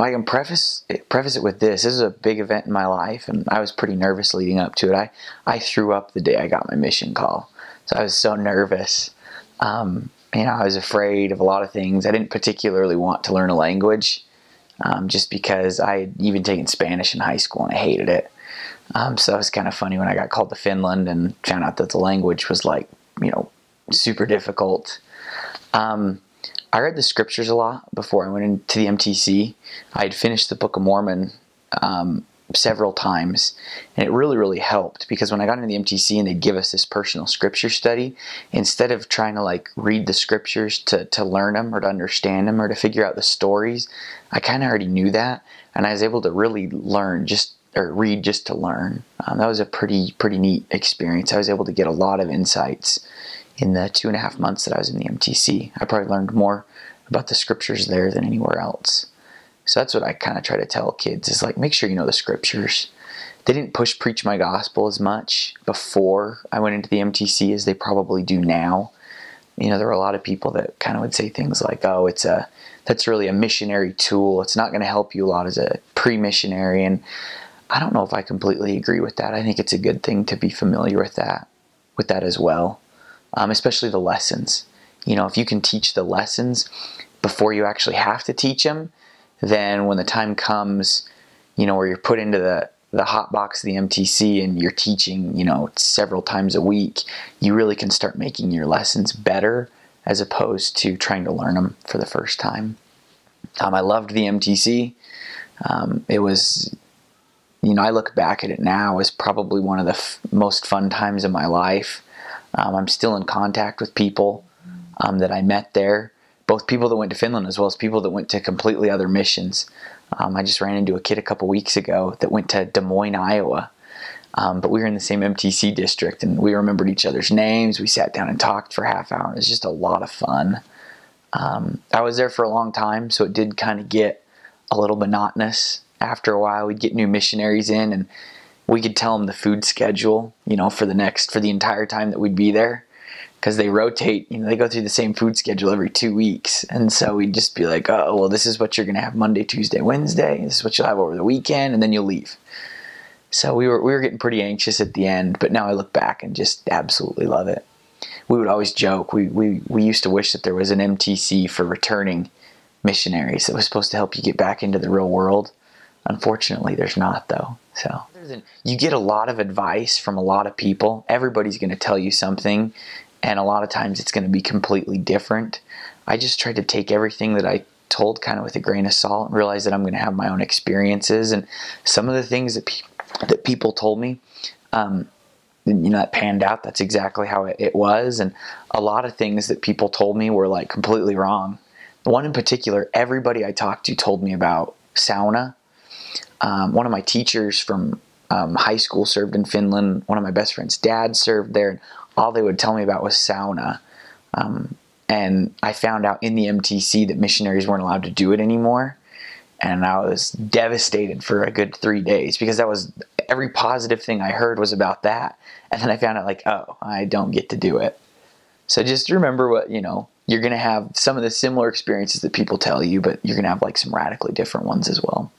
I can preface it with this. This is a big event in my life, and I was pretty nervous leading up to it. I threw up the day I got my mission call. So I was so nervous. I was afraid of a lot of things. I didn't particularly want to learn a language, just because I had even taken Spanish in high school and I hated it. So that was kind of funny when I got called to Finland and found out that the language was like, super difficult. I read the scriptures a lot before I went into the MTC. I had finished the Book of Mormon several times, and it really, really helped, because when I got into the MTC and they'd give us this personal scripture study, instead of trying to read the scriptures to learn them or to understand them or to figure out the stories, I kind of already knew that, and I was able to really read just to learn. That was a pretty neat experience. I was able to get a lot of insights in the 2.5 months that I was in the MTC. I probably learned more about the scriptures there than anywhere else. So that's what I kind of try to tell kids, is make sure you know the scriptures. They didn't preach my gospel as much before I went into the MTC as they probably do now. There were a lot of people that kind of would say things like, oh, that's really a missionary tool. It's not going to help you a lot as a pre-missionary. And I don't know if I completely agree with that. I think it's a good thing to be familiar with that as well. Especially the lessons. If you can teach the lessons before you actually have to teach them, then when the time comes, where you're put into the hot box of the MTC and you're teaching, several times a week, you really can start making your lessons better as opposed to trying to learn them for the first time. I loved the MTC. It was, I look back at it now as probably one of the most fun times of my life. I'm still in contact with people that I met there, both people that went to Finland as well as people that went to completely other missions. I just ran into a kid a couple weeks ago that went to Des Moines, Iowa, but we were in the same MTC district, and we remembered each other's names. We sat down and talked for a half hour. It was just a lot of fun. I was there for a long time, so it did kind of get a little monotonous. After a while, we'd get new missionaries in, and we could tell them the food schedule, for the entire time that we'd be there, because they rotate, they go through the same food schedule every 2 weeks. And so we'd just be like, oh, well, this is what you're going to have Monday, Tuesday, Wednesday. This is what you'll have over the weekend, and then you'll leave. So we were getting pretty anxious at the end, but now I look back and just absolutely love it. We would always joke. We used to wish that there was an MTC for returning missionaries that was supposed to help you get back into the real world. Unfortunately, there's not, though. So you get a lot of advice from a lot of people. Everybody's going to tell you something, and a lot of times it's going to be completely different. I just tried to take everything that I told kind of with a grain of salt and realize that I'm going to have my own experiences. And some of the things that people told me, that panned out. That's exactly how it was. And a lot of things that people told me were completely wrong. The one in particular, everybody I talked to told me about sauna. One of my teachers from high school served in Finland. One of my best friend's dad served there. And all they would tell me about was sauna. And I found out in the MTC that missionaries weren't allowed to do it anymore. And I was devastated for a good 3 days, because that was every positive thing I heard was about that. And then I found out oh, I don't get to do it. So just remember what, you're going to have some of the similar experiences that people tell you, but you're going to have some radically different ones as well.